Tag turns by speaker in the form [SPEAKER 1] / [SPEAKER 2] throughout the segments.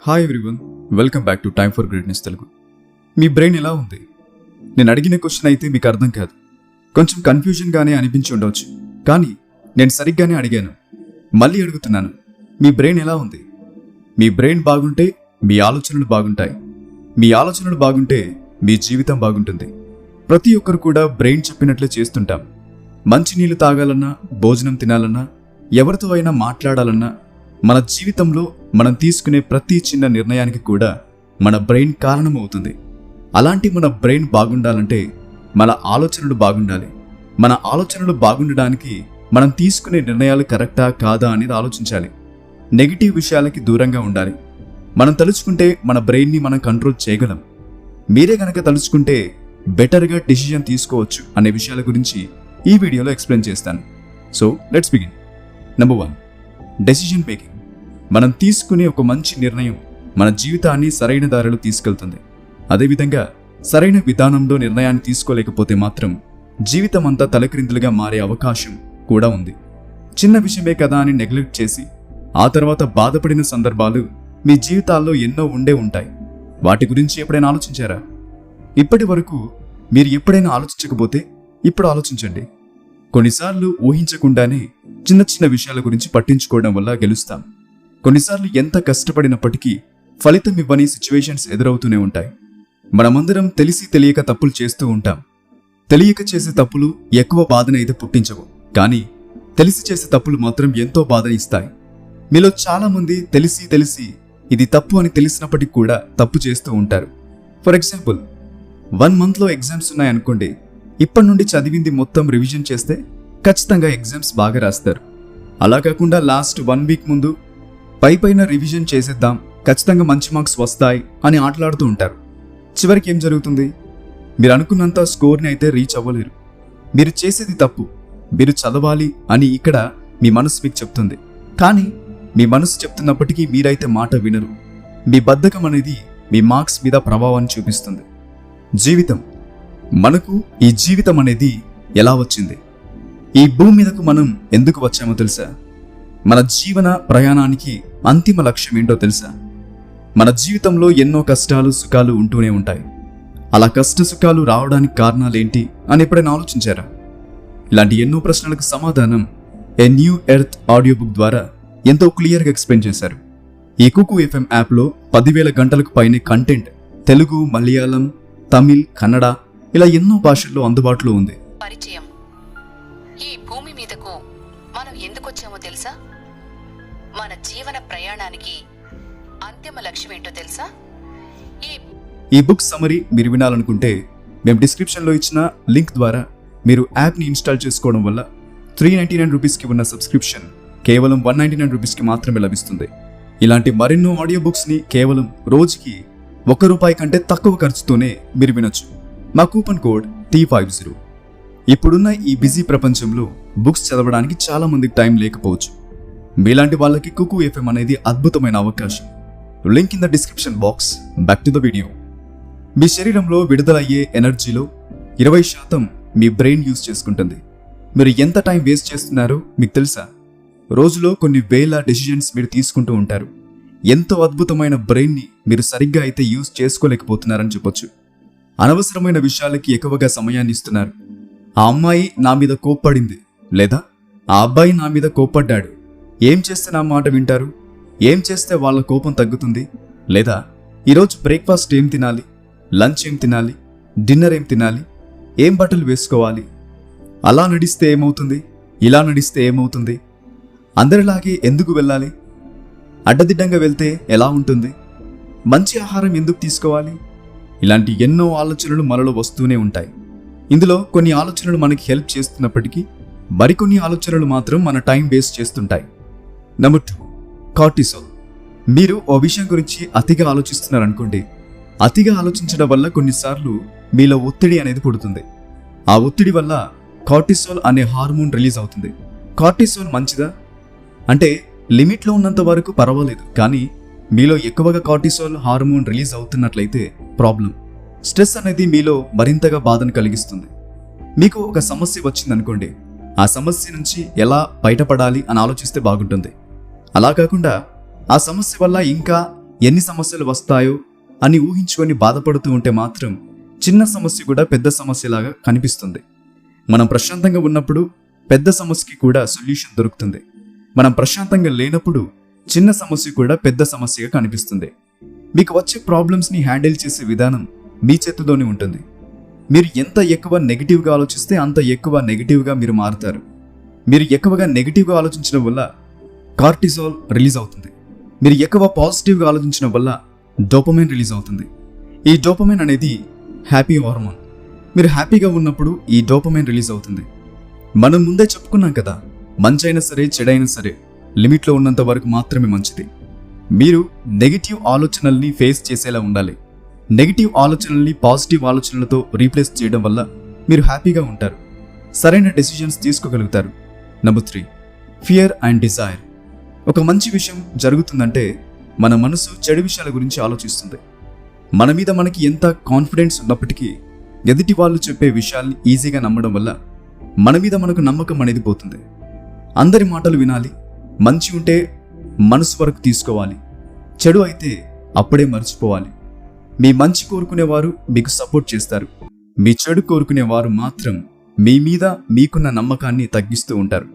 [SPEAKER 1] Hi everyone, welcome back to time for greatness Telugu. Me brain ఎలా ఉంది? నేను అడిగిన క్వశ్చన్ అయితే మీకు అర్థం కాదు, కొంచెం కన్ఫ్యూజన్గానే అనిపించి ఉండవచ్చు. కానీ నేను సరిగ్గానే అడిగాను. మళ్ళీ అడుగుతున్నాను, మీ బ్రెయిన్ ఎలా ఉంది? మీ బ్రెయిన్ బాగుంటే మీ ఆలోచనలు బాగుంటాయి. మీ ఆలోచనలు బాగుంటే మీ జీవితం బాగుంటుంది. ప్రతి ఒక్కరు కూడా బ్రెయిన్ చెప్పినట్లే చేస్తుంటాం. మంచినీళ్ళు తాగాలన్నా, భోజనం తినాలన్నా, ఎవరితో అయినా మాట్లాడాలన్నా, మన జీవితంలో మనం తీసుకునే ప్రతి చిన్న నిర్ణయానికి కూడా మన బ్రెయిన్ కారణమవుతుంది. అలాంటి మన బ్రెయిన్ బాగుండాలంటే మన ఆలోచనలు బాగుండాలి. మన ఆలోచనలు బాగుండడానికి మనం తీసుకునే నిర్ణయాలు కరెక్టా కాదా అనేది ఆలోచించాలి. నెగిటివ్ విషయాలకి దూరంగా ఉండాలి. మనం తలుచుకుంటే మన బ్రెయిన్ని మనం కంట్రోల్ చేయగలం. మీరే గనక తలుచుకుంటే బెటర్గా డిసిజన్ తీసుకోవచ్చు అనే విషయాల గురించి ఈ వీడియోలో ఎక్స్ప్లెయిన్ చేస్తాను. So let's begin. Number 1, decision making. మనం తీసుకునే ఒక మంచి నిర్ణయం మన జీవితాన్ని సరైన దారిలో తీసుకెళ్తుంది. అదేవిధంగా సరైన విధానంలో నిర్ణయాన్ని తీసుకోలేకపోతే మాత్రం జీవితం అంతా తలక్రిందులుగా మారే అవకాశం కూడా ఉంది. చిన్న విషయమే కదా అని నెగ్లెక్ట్ చేసి ఆ తర్వాత బాధపడిన సందర్భాలు మీ జీవితాల్లో ఎన్నో ఉండే ఉంటాయి. వాటి గురించి ఎప్పుడైనా ఆలోచించారా? ఇప్పటి వరకు మీరు ఎప్పుడైనా ఆలోచించకపోతే ఇప్పుడు ఆలోచించండి. కొన్నిసార్లు ఊహించకుండానే చిన్న చిన్న విషయాల గురించి పట్టించుకోవడం వల్ల గెలుస్తాం. కొన్నిసార్లు ఎంత కష్టపడినప్పటికీ ఫలితం ఇవ్వని సిచ్యువేషన్స్ ఎదురవుతూనే ఉంటాయి. మనమందరం తెలిసి తెలియక తప్పులు చేస్తూ ఉంటాం. తెలియక చేసే తప్పులు ఎక్కువ బాధనైతే పుట్టించవు, కానీ తెలిసి చేసే తప్పులు మాత్రం ఎంతో బాధనిస్తాయి. మీలో చాలా మంది తెలిసి ఇది తప్పు అని తెలిసినప్పటికీ కూడా తప్పు చేస్తూ ఉంటారు. ఫర్ ఎగ్జాంపుల్, 1 monthలో ఎగ్జామ్స్ ఉన్నాయనుకోండి. ఇప్పటి నుండి చదివింది మొత్తం రివిజన్ చేస్తే ఖచ్చితంగా ఎగ్జామ్స్ బాగా రాస్తారు. అలా కాకుండా లాస్ట్ 1 week ముందు పైన రివిజన్ చేసేద్దాం, ఖచ్చితంగా మంచి మార్క్స్ వస్తాయి అని ఆటలాడుతూ ఉంటారు. చివరికి ఏం జరుగుతుంది? మీరు అనుకున్నంత స్కోర్ని అయితే రీచ్ అవ్వలేరు. మీరు చేసేది తప్పు, మీరు చదవాలి అని ఇక్కడ మీ మనసు మీకు చెప్తుంది. కానీ మీ మనసు చెప్తున్నప్పటికీ మీరైతే మాట వినరు. మీ బద్ధకం అనేది మీ మార్క్స్ మీద ప్రభావాన్ని చూపిస్తుంది. జీవితం. మనకు ఈ జీవితం అనేది ఎలా వచ్చింది? ఈ భూమి మీదకు మనం ఎందుకు వచ్చామో తెలుసా? మన జీవన ప్రయాణానికి అంతిమ లక్ష్యం ఏంటో తెలుసా? మన జీవితంలో ఎన్నో కష్టాలు సుఖాలు ఉంటూనే ఉంటాయి. అలా కష్ట సుఖాలు రావడానికి కారణాలేంటి అని ఎప్పుడైనా ఆలోచించారా? ఇలాంటి ఎన్నో ప్రశ్నలకు సమాధానం a new earth audio book ద్వారా ఎంతో క్లియర్గా ఎక్స్ప్లెయిన్ చేశారు. ఈ కుకు FM యాప్లో 10,000 గంటలకు పైనే కంటెంట్ తెలుగు, మలయాళం, తమిళ్, కన్నడ ఇలా ఎన్నో భాషల్లో అందుబాటులో ఉంది.
[SPEAKER 2] పరిచయం. ఈ భూమి మీదకు మనం ఎందుకు వచ్చామో తెలుసా? మన జీవన ప్రయాణానికి అంతిమ లక్ష్యం ఏంటో తెలుసా?
[SPEAKER 1] ఈ బుక్ సమరీ మీరు వినాలనుకుంటే మేము డిస్క్రిప్షన్లో ఇచ్చిన లింక్ ద్వారా మీరు యాప్ని ఇన్స్టాల్ చేసుకోవడం వల్ల 399 రూపీస్కి ఉన్న సబ్స్క్రిప్షన్ కేవలం 199 రూపీస్కి మాత్రమే లభిస్తుంది. ఇలాంటి మరెన్నో ఆడియో బుక్స్ని కేవలం రోజుకి ₹1 కంటే తక్కువ ఖర్చుతోనే మీరు వినొచ్చు. మా కూపన్ కోడ్ T50. ఇప్పుడున్న ఈ బిజీ ప్రపంచంలో బుక్స్ చదవడానికి చాలా మందికి టైం లేకపోవచ్చు. మీలాంటి వాళ్ళకి కుకు FM అనేది అద్భుతమైన అవకాశం. Link in the description box. Back to the video. మీ శరీరంలో విడుదలయ్యే ఎనర్జీలో 20% మీ బ్రెయిన్ యూజ్ చేసుకుంటుంది. మీరు ఎంత టైం వేస్ట్ చేస్తున్నారో మీకు తెలుసా? రోజులో కొన్ని వేల డెసిషన్స్ మీరు తీసుకుంటూ ఉంటారు. ఎంతో అద్భుతమైన బ్రెయిన్ని మీరు సరిగ్గా అయితే యూజ్ చేసుకోలేకపోతున్నారని చెప్పొచ్చు. అనవసరమైన విషయాలకి ఎక్కువగా సమయాన్ని ఇస్తున్నారు. ఆ అమ్మాయి నా మీద కోప్పడింది, లేదా ఆ అబ్బాయి నా మీద కోప్పడ్డాడు, ఏం చేస్తే నా మాట వింటారు? ఏం చేస్తే వాళ్ళ కోపం తగ్గుతుంది? లేదా ఈరోజు బ్రేక్ఫాస్ట్ ఏం తినాలి, లంచ్ ఏం తినాలి, డిన్నర్ ఏం తినాలి, ఏం బట్టలు వేసుకోవాలి, అలా నడిస్తే ఏమవుతుంది, ఇలా నడిస్తే ఏమవుతుంది, అందరిలాగే ఎందుకు వెళ్ళాలి, అడ్డదిడ్డంగా వెళ్తే ఎలా ఉంటుంది, మంచి ఆహారం ఎందుకు తీసుకోవాలి? ఇలాంటి ఎన్నో ఆలోచనలు మనలో వస్తూనే ఉంటాయి. ఇందులో కొన్ని ఆలోచనలు మనకి హెల్ప్ చేస్తున్నప్పటికీ మరికొన్ని ఆలోచనలు మాత్రం మన టైం వేస్ట్ చేస్తుంటాయి. Number 2, cortisol. మీరు ఓ విషయం గురించి అతిగా ఆలోచిస్తున్నారనుకోండి. అతిగా ఆలోచించడం వల్ల కొన్నిసార్లు మీలో ఒత్తిడి అనేది పుడుతుంది. ఆ ఒత్తిడి వల్ల కార్టిసోల్ అనే హార్మోన్ రిలీజ్ అవుతుంది. కార్టిసోల్ మంచిదా అంటే లిమిట్లో ఉన్నంత వరకు పర్వాలేదు, కానీ మీలో ఎక్కువగా కార్టిసోల్ హార్మోన్ రిలీజ్ అవుతున్నట్లయితే ప్రాబ్లం. స్ట్రెస్ అనేది మీలో మరింతగా బాధను కలిగిస్తుంది. మీకు ఒక సమస్య వచ్చిందనుకోండి, ఆ సమస్య నుంచి ఎలా బయటపడాలి అని ఆలోచిస్తే బాగుంటుంది. అలా కాకుండా ఆ సమస్య వల్ల ఇంకా ఎన్ని సమస్యలు వస్తాయో అని ఊహించుకొని బాధపడుతూ ఉంటే మాత్రం చిన్న సమస్య కూడా పెద్ద సమస్యలాగా కనిపిస్తుంది. మనం ప్రశాంతంగా ఉన్నప్పుడు పెద్ద సమస్యకి కూడా సొల్యూషన్ దొరుకుతుంది. మనం ప్రశాంతంగా లేనప్పుడు చిన్న సమస్య కూడా పెద్ద సమస్యగా కనిపిస్తుంది. మీకు వచ్చే ప్రాబ్లమ్స్ని హ్యాండిల్ చేసే విధానం మీ చేతిలోనే ఉంటుంది. మీరు ఎంత ఎక్కువ నెగిటివ్గా ఆలోచిస్తే అంత ఎక్కువ నెగిటివ్గా మీరు మారుతారు. మీరు ఎక్కువగా నెగిటివ్గా ఆలోచించడం వల్ల కార్టిసాల్ రిలీజ్ అవుతుంది. మీరు ఎక్కువ పాజిటివ్గా ఆలోచించడం వల్ల డోపమైన్ రిలీజ్ అవుతుంది. ఈ డోపమైన్ అనేది హ్యాపీ హార్మోన్. మీరు హ్యాపీగా ఉన్నప్పుడు ఈ డోపమైన్ రిలీజ్ అవుతుంది. మనం ముందే చెప్పుకున్నాం కదా, మంచైనా సరే చెడైనా సరే లిమిట్లో ఉన్నంత వరకు మాత్రమే మంచిది. మీరు నెగిటివ్ ఆలోచనల్ని ఫేస్ చేసేలా ఉండాలి. నెగిటివ్ ఆలోచనల్ని పాజిటివ్ ఆలోచనలతో రీప్లేస్ చేయడం వల్ల మీరు హ్యాపీగా ఉంటారు, సరైన డెసిషన్స్ తీసుకోగలుగుతారు. Number 3, fear and desire. ఒక మంచి విషయం జరుగుతుందంటే మన మనసు చెడు విషయాల గురించి ఆలోచిస్తుంది. మన మీద మనకి ఎంత కాన్ఫిడెన్స్ ఉన్నప్పటికీ ఎదుటి వాళ్ళు చెప్పే విషయాల్ని ఈజీగా నమ్మడం వల్ల మన మీద మనకు నమ్మకం అనేది పోతుంది. అందరి మాటలు వినాలి, మంచి ఉంటే మనసు వరకు తీసుకోవాలి, చెడు అయితే అప్పుడే మర్చిపోవాలి. మీ మంచి కోరుకునేవారు మీకు సపోర్ట్ చేస్తారు, మీ చెడు కోరుకునేవారు మాత్రం మీ మీద మీకున్న నమ్మకాన్ని తగ్గిస్తూ ఉంటారు.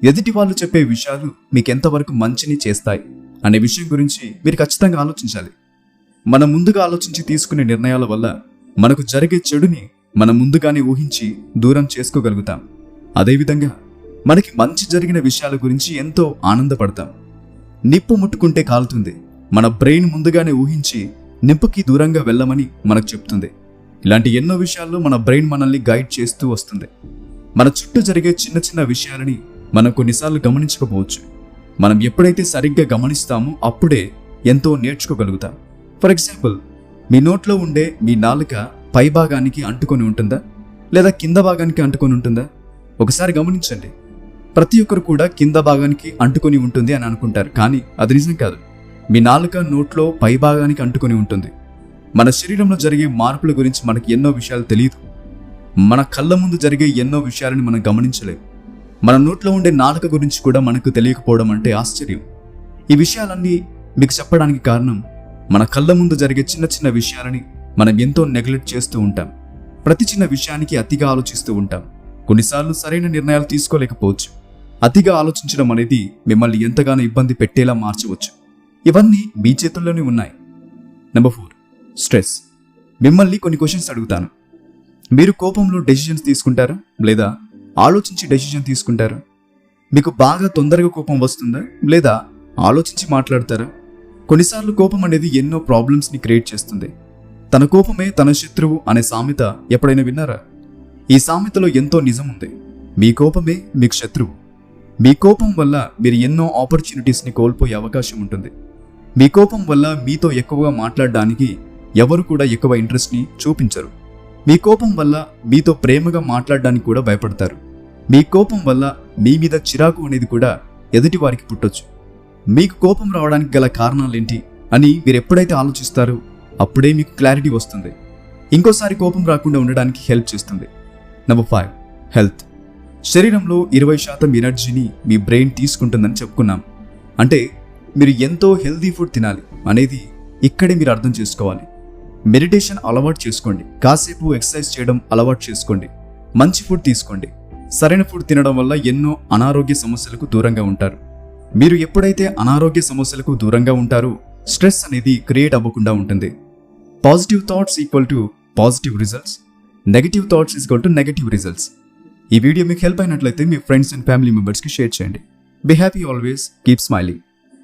[SPEAKER 1] ఎదుటి వాళ్ళు చెప్పే విషయాలు మీకెంతవరకు మంచిని చేస్తాయి అనే విషయం గురించి మీరు ఖచ్చితంగా ఆలోచించాలి. మనం ముందుగా ఆలోచించి తీసుకునే నిర్ణయాల వల్ల మనకు జరిగే చెడుని మనం ముందుగానే ఊహించి దూరం చేసుకోగలుగుతాం. అదేవిధంగా మనకి మంచి జరిగిన విషయాల గురించి ఎంతో ఆనందపడతాం. నిప్పు ముట్టుకుంటే కాలుతుంది, మన బ్రెయిన్ ముందుగానే ఊహించి నిప్పుకి దూరంగా వెళ్ళమని మనకు చెప్తుంది. ఇలాంటి ఎన్నో విషయాల్లో మన బ్రెయిన్ మనల్ని గైడ్ చేస్తూ వస్తుంది. మన చుట్టూ జరిగే చిన్న చిన్న విషయాలని మనం కొన్నిసార్లు గమనించకపోవచ్చు. మనం ఎప్పుడైతే సరిగ్గా గమనిస్తామో అప్పుడే ఎంతో నేర్చుకోగలుగుతాం. ఫర్ ఎగ్జాంపుల్, మీ నోట్లో ఉండే మీ నాలుక పై భాగానికి అంటుకొని ఉంటుందా లేదా కింద భాగానికి అంటుకొని ఉంటుందా? ఒకసారి గమనించండి. ప్రతి ఒక్కరు కూడా కింద భాగానికి అంటుకొని ఉంటుంది అని అనుకుంటారు, కానీ అది నిజం కాదు. మీ నాలుక నోట్లో పై భాగానికి అంటుకొని ఉంటుంది. మన శరీరంలో జరిగే మార్పుల గురించి మనకి ఎన్నో విషయాలు తెలియదు. మన కళ్ళ ముందు జరిగే ఎన్నో విషయాలను మనం గమనించలేము. మన నోట్లో ఉండే నాలుక గురించి కూడా మనకు తెలియకపోవడం అంటే ఆశ్చర్యం. ఈ విషయాలన్నీ మీకు చెప్పడానికి కారణం, మన కళ్ళ ముందు జరిగే చిన్న చిన్న విషయాలని మనం ఎంతో నెగ్లెక్ట్ చేస్తూ ఉంటాం. ప్రతి చిన్న విషయానికి అతిగా ఆలోచిస్తూ ఉంటాం. కొన్నిసార్లు సరైన నిర్ణయాలు తీసుకోలేకపోవచ్చు. అతిగా ఆలోచించడం అనేది మిమ్మల్ని ఎంతగానో ఇబ్బంది పెట్టేలా మార్చవచ్చు. ఇవన్నీ మీ చేతుల్లోనే ఉన్నాయి. Number 4, stress. మిమ్మల్ని కొన్ని క్వశ్చన్స్ అడుగుతాను. మీరు కోపంలో డెసిషన్స్ తీసుకుంటారా లేదా ఆలోచించి డెసిషన్ తీసుకుంటారా? మీకు బాగా తొందరగా కోపం వస్తుందా లేదా ఆలోచించి మాట్లాడతారా? కొన్నిసార్లు కోపం అనేది ఎన్నో ప్రాబ్లమ్స్ని క్రియేట్ చేస్తుంది. తన కోపమే తన శత్రువు అనే సామెత ఎప్పుడైనా విన్నారా? ఈ సామెతలో ఎంతో నిజం ఉంది. మీ కోపమే మీకు శత్రువు. మీ కోపం వల్ల మీరు ఎన్నో ఆపర్చునిటీస్ని కోల్పోయే అవకాశం ఉంటుంది. మీ కోపం వల్ల మీతో ఎక్కువగా మాట్లాడడానికి ఎవరు కూడా ఎక్కువ ఇంట్రెస్ట్ని చూపించరు. మీ కోపం వల్ల మీతో ప్రేమగా మాట్లాడడానికి కూడా భయపడతారు. మీ కోపం వల్ల మీ మీద చిరాకు అనేది కూడా ఎదుటి వారికి పుట్టొచ్చు. మీకు కోపం రావడానికి గల కారణాలేంటి అని మీరు ఎప్పుడైతే ఆలోచిస్తారో అప్పుడే మీకు క్లారిటీ వస్తుంది. ఇంకోసారి కోపం రాకుండా ఉండడానికి హెల్ప్ చేస్తుంది. Number 5, health. శరీరంలో 20% ఎనర్జీని మీ బ్రెయిన్ తీసుకుంటుందని చెప్పుకున్నాం. అంటే మీరు ఎంతో హెల్తీ ఫుడ్ తినాలి అనేది ఇక్కడే మీరు అర్థం చేసుకోవాలి. మెడిటేషన్ అలవాటు చేసుకోండి, కాసేపు ఎక్సర్సైజ్ చేయడం అలవాటు చేసుకోండి, మంచి ఫుడ్ తీసుకోండి. సరైన ఫుడ్ తినడం వల్ల ఎన్నో అనారోగ్య సమస్యలకు దూరంగా ఉంటారు. మీరు ఎప్పుడైతే అనారోగ్య సమస్యలకు దూరంగా ఉంటారో స్ట్రెస్ అనేది క్రియేట్ అవ్వకుండా ఉంటుంది. Positive thoughts equal to positive results, negative thoughts equal to negative results. ఈ వీడియో మీకు హెల్ప్ అయినట్లయితే మీ ఫ్రెండ్స్ అండ్ ఫ్యామిలీ మెంబర్స్కి షేర్ చేయండి. Be happy always, keep smiling.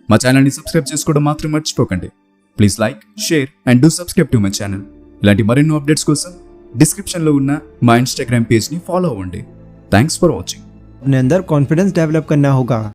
[SPEAKER 1] మా ఛానల్ని సబ్స్క్రైబ్ చేసుకోవడం మాత్రం మర్చిపోకండి. Please like, share and do subscribe to my channel. ఇలాంటి మరెన్నో అప్డేట్స్ కోసం డిస్క్రిప్షన్లో ఉన్న మా ఇన్స్టాగ్రామ్ పేజ్ని ఫాలో అవ్వండి. Thanks for watching.
[SPEAKER 3] अपने अंदर कॉन्फिडेंस डेवलप करना होगा.